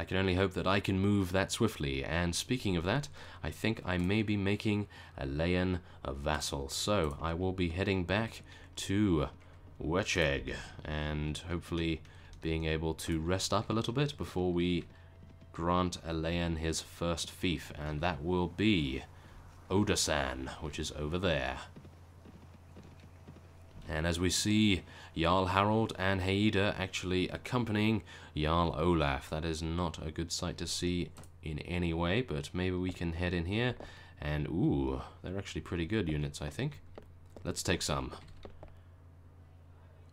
I can only hope that I can move that swiftly. And speaking of that, I think I may be making Alayan a vassal. So I will be heading back to Wecheg and hopefully being able to rest up a little bit before we grant Alayan his first fief. And that will be Odasan, which is over there. And as we see, Jarl Harold and Haida actually accompanying Jarl Olaf. That is not a good sight to see in any way, but maybe we can head in here. And, ooh, they're actually pretty good units, I think. Let's take some.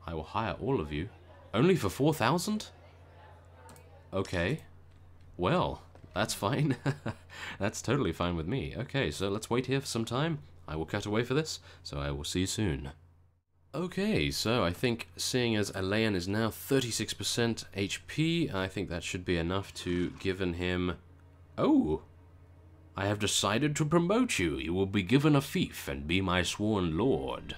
I will hire all of you. Only for 4,000? Okay. Well, that's fine. That's totally fine with me. Okay, so let's wait here for some time. I will cut away for this, so I will see you soon. Okay, so I think seeing as Alayan is now 36% HP, I think that should be enough to given him... Oh! I have decided to promote you. You will be given a fief and be my sworn lord.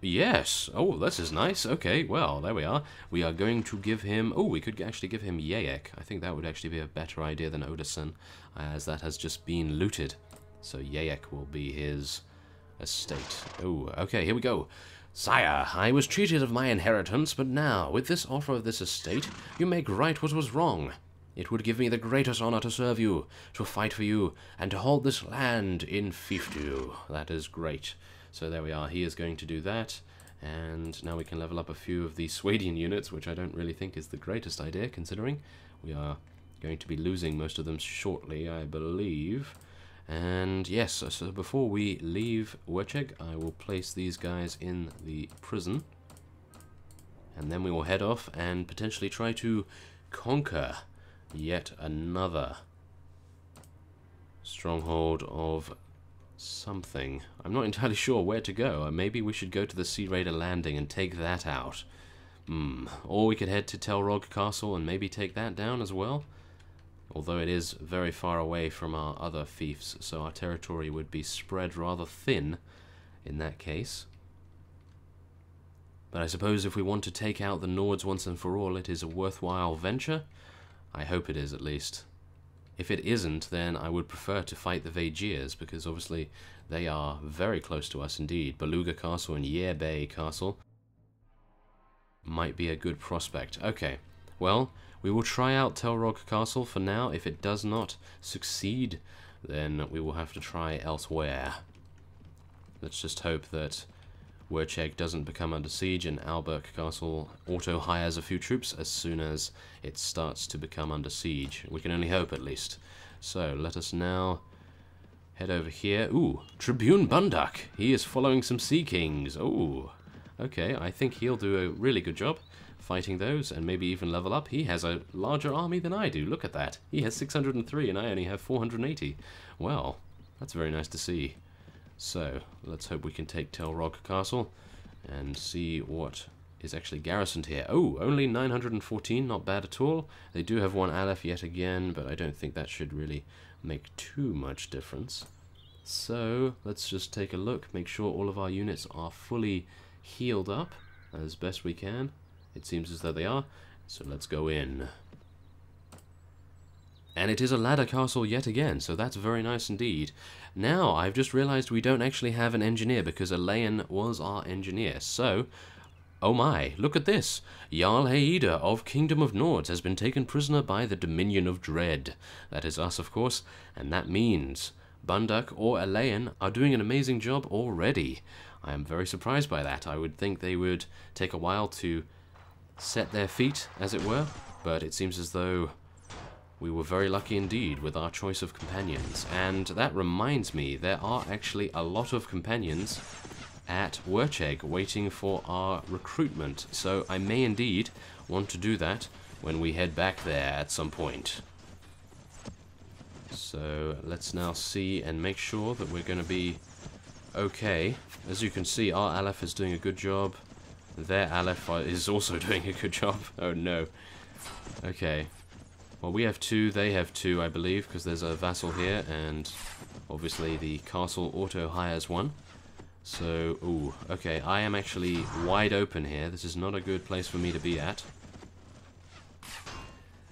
Yes. Oh, this is nice. Okay, well, there we are. We are going to give him... Oh, we could actually give him Yayek. I think that would actually be a better idea than Odasan, as that has just been looted. So Yayek will be his... estate. Oh, okay, here we go. Sire, I was cheated of my inheritance, but now, with this offer of this estate, you make right what was wrong. It would give me the greatest honor to serve you, to fight for you, and to hold this land in fief to you. That is great. So there we are, he is going to do that, and now we can level up a few of the Swadian units, which I don't really think is the greatest idea, considering we are going to be losing most of them shortly, I believe. And yes, so before we leave Wecheg, I will place these guys in the prison. And then we will head off and potentially try to conquer yet another stronghold of something. I'm not entirely sure where to go. Maybe we should go to the Sea Raider landing and take that out. Or we could head to Telrog Castle and maybe take that down as well. Although it is very far away from our other fiefs, so our territory would be spread rather thin in that case. But I suppose if we want to take out the Nords once and for all, it is a worthwhile venture. I hope it is, at least. If it isn't, then I would prefer to fight the Vaegirs, because obviously they are very close to us indeed. Beluga Castle and Yerbay Castle might be a good prospect. Okay, well... we will try out Telrog Castle for now. If it does not succeed, then we will have to try elsewhere. Let's just hope that Wecheg doesn't become under siege and Alberk Castle auto-hires a few troops as soon as it starts to become under siege. We can only hope, at least. So, let us now head over here. Ooh, Tribune Bundak. He is following some Sea Kings. Ooh, okay, I think he'll do a really good job fighting those, and maybe even level up. He has a larger army than I do. Look at that. He has 603 and I only have 480. Well, that's very nice to see. So, let's hope we can take Telrog Castle and see what is actually garrisoned here. Oh, only 914, not bad at all. They do have one Aleph yet again, but I don't think that should really make too much difference. So, let's just take a look, make sure all of our units are fully healed up as best we can. It seems as though they are, so let's go in. And it is a ladder castle yet again, so that's very nice indeed. Now, I've just realized we don't actually have an engineer, because Alayan was our engineer. So, oh my, look at this. Jarl Haida of Kingdom of Nords has been taken prisoner by the Dominion of Dread. That is us, of course, and that means Bundak or Alayan are doing an amazing job already. I am very surprised by that. I would think they would take a while to set their feet, as it were, but it seems as though we were very lucky indeed with our choice of companions. And that reminds me, there are actually a lot of companions at Wecheg waiting for our recruitment, so I may indeed want to do that when we head back there at some point. So let's now see and make sure that we're going to be okay. As you can see, our Aleph is doing a good job. Their Aleph is also doing a good job. Oh no. Okay. Well, we have two, they have two, I believe, because there's a vassal here, and obviously the castle auto-hires one. So, ooh, okay, I am actually wide open here. This is not a good place for me to be at.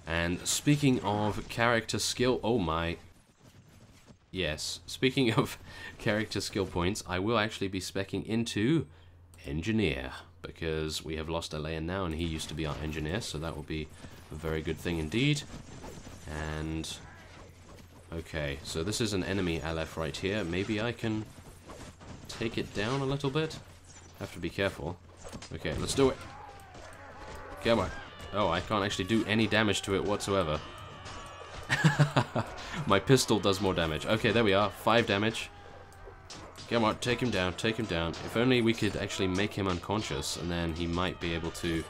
And speaking of character skill, oh my. Yes, speaking of character skill points, I will actually be speccing into Engineer, because we have lost Alain now, and he used to be our Engineer, so that will be a very good thing indeed. And okay, so this is an enemy Aleph right here. Maybe I can take it down a little bit. Have to be careful. Okay, let's do it. Come on. Oh, I can't actually do any damage to it whatsoever. My pistol does more damage. Okay, there we are. 5 damage. Come on, take him down, take him down. If only we could actually make him unconscious, and then he might be able to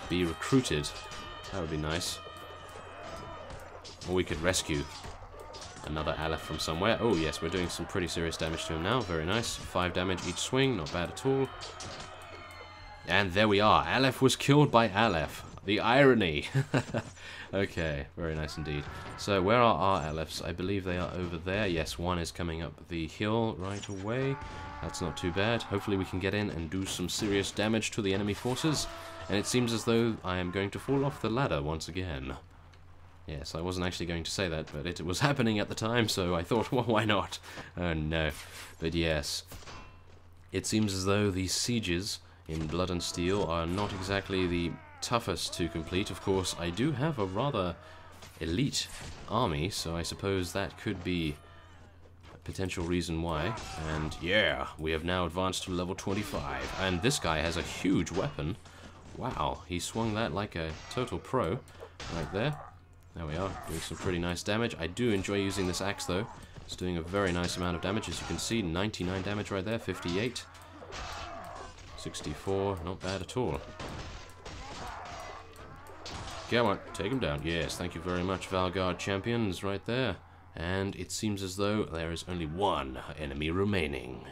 be recruited. That would be nice. Or we could rescue another Aleph from somewhere. Oh yes, we're doing some pretty serious damage to him now. Very nice. 5 damage each swing, not bad at all. And there we are. Aleph was killed by Aleph. The irony. Okay, very nice indeed. So where are our Alephs? I believe they are over there. Yes, one is coming up the hill right away. That's not too bad. Hopefully we can get in and do some serious damage to the enemy forces. And it seems as though I am going to fall off the ladder once again. Yes, I wasn't actually going to say that, but it was happening at the time, so I thought, well, why not? Oh no. But yes, it seems as though these sieges in Blood and Steel are not exactly the toughest to complete. Of course, I do have a rather elite army, so I suppose that could be a potential reason why. And yeah, we have now advanced to level 25, and this guy has a huge weapon. Wow, he swung that like a total pro right there. There we are, doing some pretty nice damage. I do enjoy using this axe though. It's doing a very nice amount of damage, as you can see. 99 damage right there, 58. 64, not bad at all. Come on, take him down. Yes, thank you very much, Valgard champions, right there. And it seems as though there is only one enemy remaining.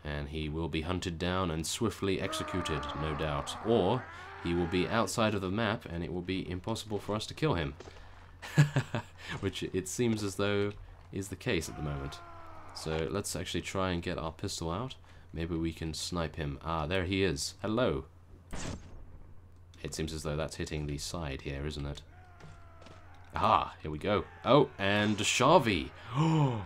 And he will be hunted down and swiftly executed, no doubt. Or he will be outside of the map and it will be impossible for us to kill him. Which it seems as though is the case at the moment. So let's actually try and get our pistol out. Maybe we can snipe him. Ah, there he is. Hello. It seems as though that's hitting the side here, isn't it? Ah, here we go. Oh, and Shavi.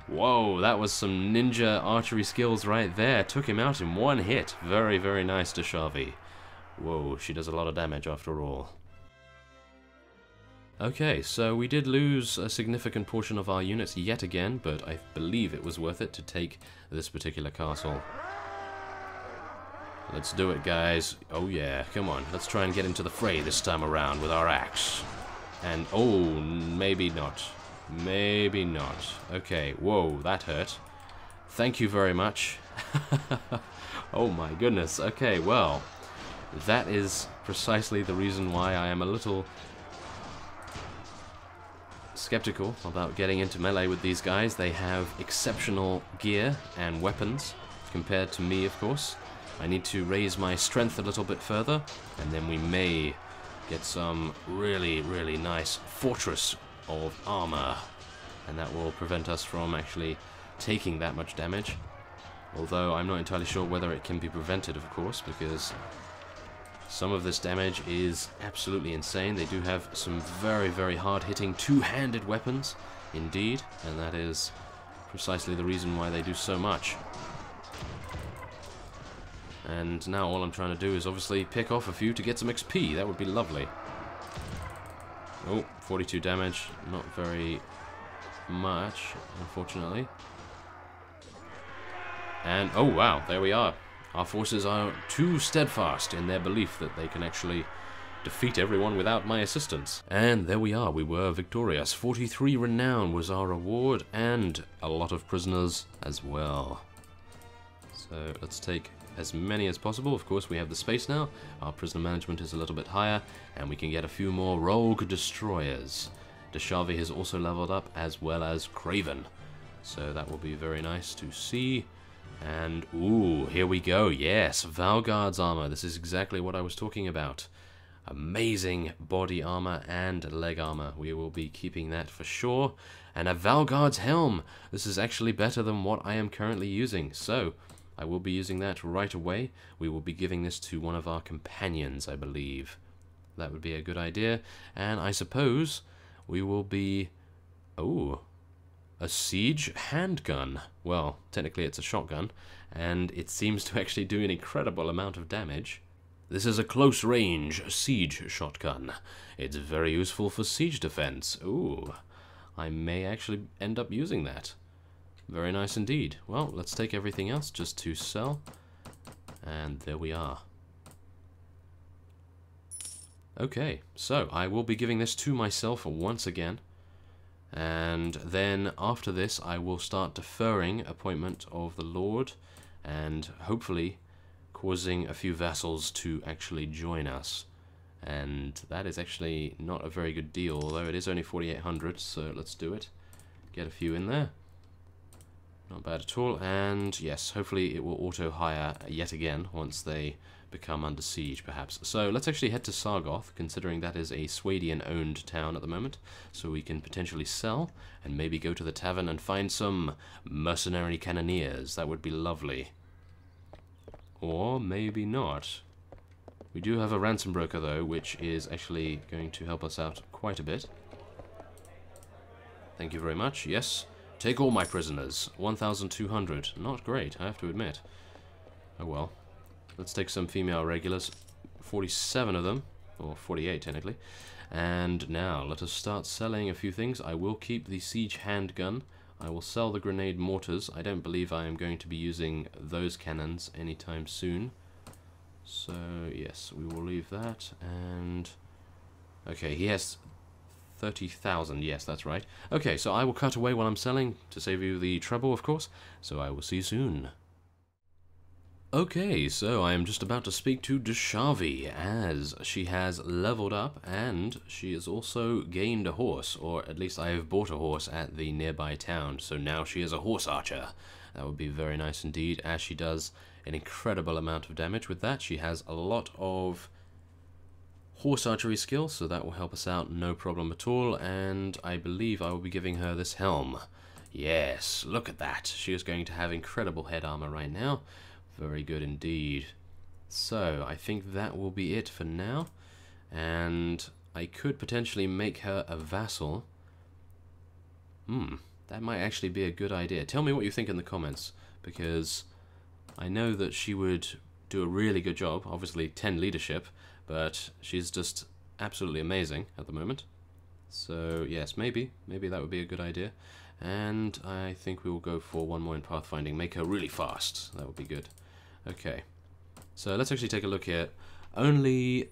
Whoa, that was some ninja archery skills right there. Took him out in one hit. Very, very nice, Shavi. Whoa, she does a lot of damage after all. Okay, so we did lose a significant portion of our units yet again, but I believe it was worth it to take this particular castle. Let's do it, guys. Oh yeah, come on. Let's try and get into the fray this time around with our axe. And, oh, maybe not. Maybe not. Okay, whoa, that hurt. Thank you very much. Oh my goodness. Okay, well, that is precisely the reason why I am a little skeptical about getting into melee with these guys. They have exceptional gear and weapons compared to me, of course. I need to raise my strength a little bit further, and then we may get some really, really nice fortress of armor, and that will prevent us from actually taking that much damage. Although I'm not entirely sure whether it can be prevented, of course, because some of this damage is absolutely insane. They do have some very, very hard-hitting two-handed weapons, indeed, and that is precisely the reason why they do so much. And now all I'm trying to do is obviously pick off a few to get some XP. That would be lovely. Oh, 42 damage. Not very much, unfortunately. And, oh wow, there we are. Our forces are too steadfast in their belief that they can actually defeat everyone without my assistance. And there we are, we were victorious. 43 renown was our reward, and a lot of prisoners as well. So let's take as many as possible. Of course, we have the space now. Our prisoner management is a little bit higher, and we can get a few more rogue destroyers. Deshavi has also leveled up, as well as Craven. So that will be very nice to see. And, ooh, here we go. Yes, Valgard's armor. This is exactly what I was talking about. Amazing body armor and leg armor. We will be keeping that for sure. And a Valgard's helm. This is actually better than what I am currently using. So I will be using that right away. We will be giving this to one of our companions, I believe. That would be a good idea. And I suppose we will be... Oh, a siege handgun. Well, technically it's a shotgun, and it seems to actually do an incredible amount of damage. This is a close-range siege shotgun. It's very useful for siege defense. Ooh, I may actually end up using that. Very nice indeed. Well, let's take everything else just to sell. And there we are. Okay, so I will be giving this to myself once again. And then after this I will start deferring appointment of the Lord and hopefully causing a few vassals to actually join us. And that is actually not a very good deal, although it is only 4,800, so let's do it. Get a few in there. Not bad at all, and yes, hopefully it will auto-hire yet again once they become under siege, perhaps. So let's actually head to Sargoth, considering that is a Swadian-owned town at the moment, so we can potentially sell, and maybe go to the tavern and find some mercenary cannoneers. That would be lovely. Or maybe not. We do have a ransom broker, though, which is actually going to help us out quite a bit. Thank you very much. Yes. Take all my prisoners. 1,200. Not great, I have to admit. Oh well. Let's take some female regulars. 47 of them. Or 48, technically. And now, let us start selling a few things. I will keep the siege handgun. I will sell the grenade mortars. I don't believe I am going to be using those cannons anytime soon. So, yes, we will leave that. And... okay, he has 30,000. Yes, that's right. Okay, so I will cut away while I'm selling to save you the trouble, of course. So I will see you soon. Okay, so I am just about to speak to Deshavi, as she has leveled up and she has also gained a horse, or at least I have bought a horse at the nearby town, so now she is a horse archer. That would be very nice indeed, as she does an incredible amount of damage with that. She has a lot of horse archery skill, so that will help us out, no problem at all, and I believe I will be giving her this helm. Yes, look at that. She is going to have incredible head armor right now. Very good indeed. So, I think that will be it for now, and I could potentially make her a vassal. That might actually be a good idea. Tell me what you think in the comments, because I know that she would do a really good job, obviously 10 leadership, but she's just absolutely amazing at the moment. So yes, maybe that would be a good idea. And I think we will go for one more in pathfinding, make her really fast. That would be good. Okay, so let's actually take a look here. Only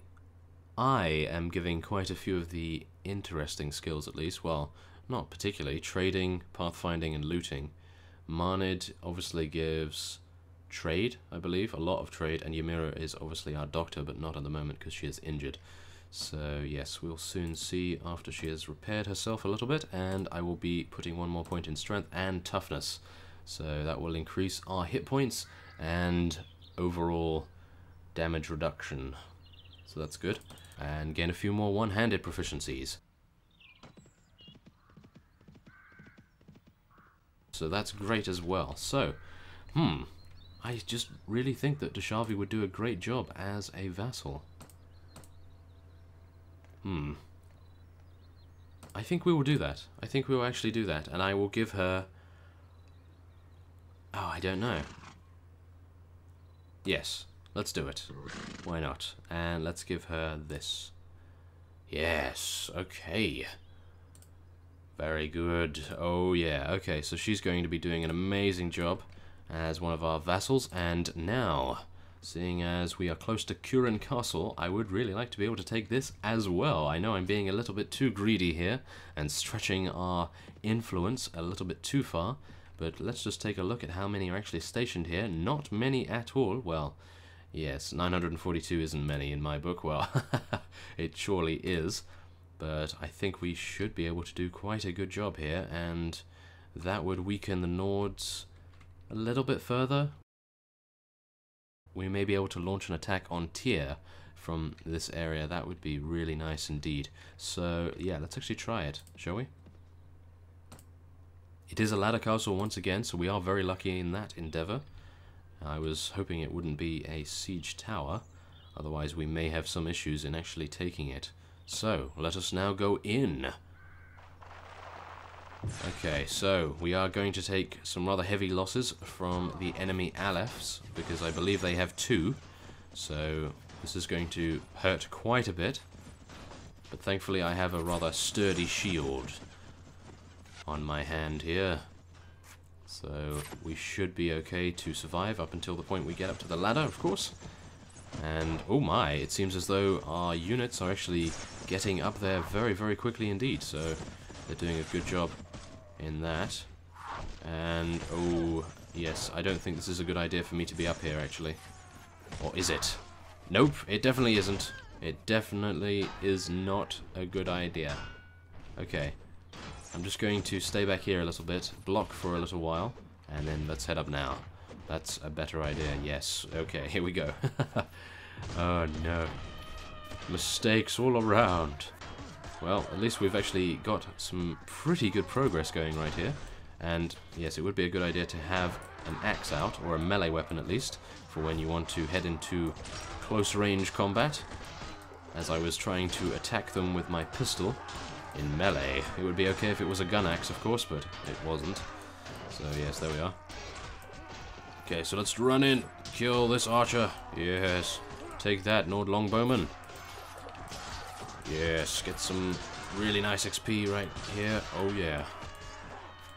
I am giving quite a few of the interesting skills, at least. Well, not particularly. Trading, pathfinding, and looting. Marnid obviously gives trade, I believe, a lot of trade, and Ymira is obviously our doctor, but not at the moment because she is injured. So yes, we'll soon see after she has repaired herself a little bit, and I will be putting one more point in strength and toughness. So that will increase our hit points and overall damage reduction. So that's good. And gain a few more one-handed proficiencies. So that's great as well. So, I just really think that Deshavi would do a great job as a vassal. I think we will do that. I think we will actually do that. And I will give her... oh, I don't know. Yes, let's do it. Why not? And let's give her this. Yes, okay. Very good. Oh yeah, okay, so she's going to be doing an amazing job as one of our vassals. And now, seeing as we are close to Kurin Castle, I would really like to be able to take this as well. I know I'm being a little bit too greedy here and stretching our influence a little bit too far, but let's just take a look at how many are actually stationed here. Not many at all. Well, yes, 942 isn't many in my book. Well, it surely is, but I think we should be able to do quite a good job here, and that would weaken the Nords a little bit further. We may be able to launch an attack on Tyr from this area. That would be really nice indeed. So yeah, let's actually try it, shall we? It is a ladder castle once again, so we are very lucky in that endeavour. I was hoping it wouldn't be a siege tower. Otherwise we may have some issues in actually taking it. So, let us now go in. Okay, so we are going to take some rather heavy losses from the enemy Alephs, because I believe they have 2. So this is going to hurt quite a bit. But thankfully I have a rather sturdy shield on my hand here. So we should be okay to survive up until the point we get up to the ladder, of course. And oh my, it seems as though our units are actually getting up there very, very quickly indeed. So they're doing a good job in that. And oh yes, I don't think this is a good idea for me to be up here actually. Or is it? Nope, it definitely isn't. It definitely is not a good idea. Okay. I'm just going to stay back here a little bit, block for a little while, and then let's head up now. That's a better idea, yes. Okay, here we go. Oh no. Mistakes all around. Well, at least we've actually got some pretty good progress going right here. And yes, it would be a good idea to have an axe out, or a melee weapon at least, for when you want to head into close range combat. As I was trying to attack them with my pistol in melee. It would be okay if it was a gun axe, of course, but it wasn't. So yes, there we are. Okay, so let's run in, kill this archer. Yes, take that, Nord Longbowman. Yes, get some really nice XP right here. Oh yeah.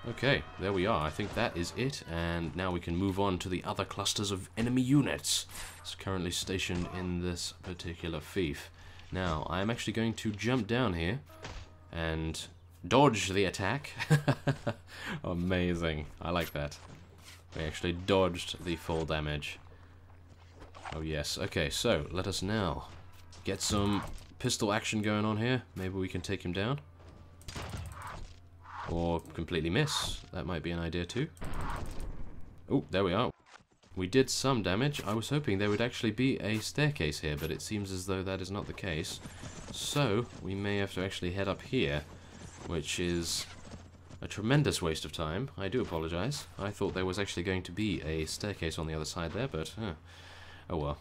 Okay, there we are. I think that is it, and now we can move on to the other clusters of enemy units. It's currently stationed in this particular fief. Now, I'm actually going to jump down here and dodge the attack. Amazing. I like that. We actually dodged the full damage. Oh yes. Okay, so let us now get some pistol action going on here. Maybe we can take him down. Or completely miss. That might be an idea too. Oh, there we are. We did some damage. I was hoping there would actually be a staircase here, but it seems as though that is not the case. So, we may have to actually head up here, which is a tremendous waste of time. I do apologize. I thought there was actually going to be a staircase on the other side there, but oh well.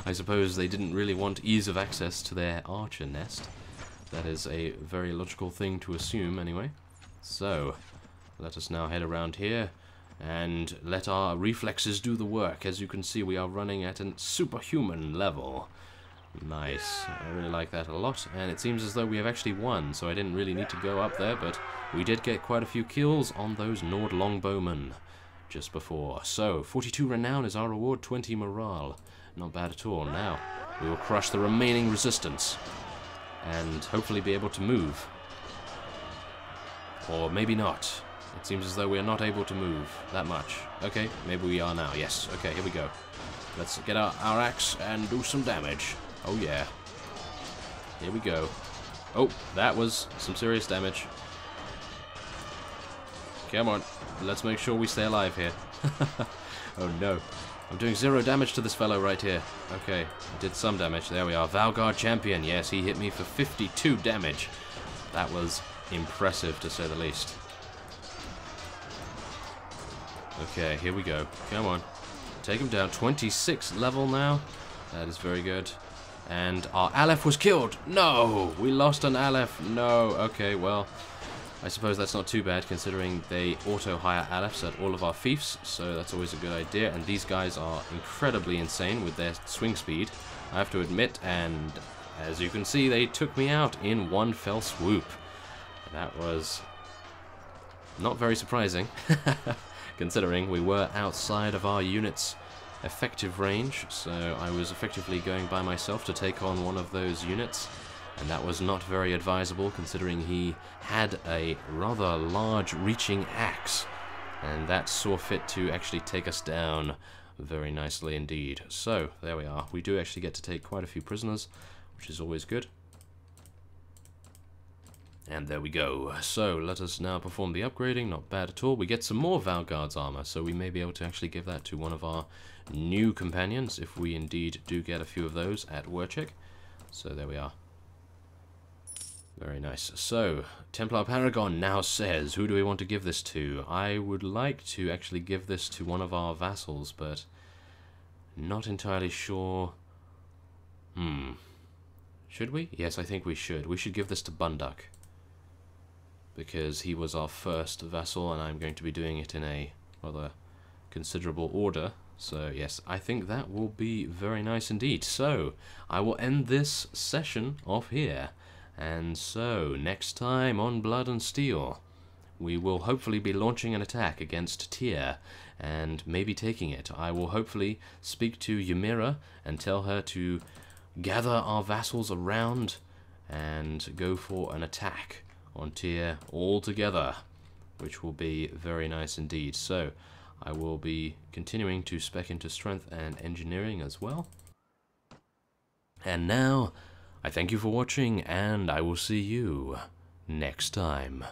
I suppose they didn't really want ease of access to their archer nest. That is a very logical thing to assume anyway. So, let us now head around here and let our reflexes do the work. As you can see, we are running at a superhuman level. Nice. I really like that a lot. And it seems as though we have actually won, so I didn't really need to go up there, but we did get quite a few kills on those Nord Longbowmen just before. So, 42 renown is our reward, 20 morale. Not bad at all. Now, we will crush the remaining resistance and hopefully be able to move. Or maybe not. It seems as though we are not able to move that much. Okay, maybe we are now. Yes, okay, here we go. Let's get our axe and do some damage. Oh yeah. Here we go. Oh, that was some serious damage. Come on, let's make sure we stay alive here. Oh no. I'm doing 0 damage to this fellow right here. Okay, I did some damage. There we are. Valgard Champion. Yes, he hit me for 52 damage. That was impressive, to say the least. Okay, here we go. Come on. Take him down. 26 level now. That is very good. And our Aleph was killed. No! We lost an Aleph. No. Okay, well, I suppose that's not too bad, considering they auto-hire Alephs at all of our fiefs, so that's always a good idea. And these guys are incredibly insane with their swing speed, I have to admit, and as you can see, they took me out in one fell swoop. That was not very surprising, considering we were outside of our unit's effective range, so I was effectively going by myself to take on one of those units. And that was not very advisable, considering he had a rather large reaching axe. And that saw fit to actually take us down very nicely indeed. So, there we are. We do actually get to take quite a few prisoners, which is always good. And there we go. So, let us now perform the upgrading. Not bad at all. We get some more Valgard's armor, so we may be able to actually give that to one of our new companions, if we indeed do get a few of those at Werchek. So, there we are. Very nice. So, Templar Paragon now says, who do we want to give this to? I would like to actually give this to one of our vassals, but not entirely sure Should we? Yes, I think we should. We should give this to Bunduk, because he was our first vassal, and I'm going to be doing it in a rather considerable order. So yes, I think that will be very nice indeed. So I will end this session off here, and so next time on Blood and Steel we will hopefully be launching an attack against Tyr and maybe taking it. I will hopefully speak to Ymira and tell her to gather our vassals around and go for an attack on Tyr all together, which will be very nice indeed. So I will be continuing to spec into strength and engineering as well. And now I thank you for watching, and I will see you next time.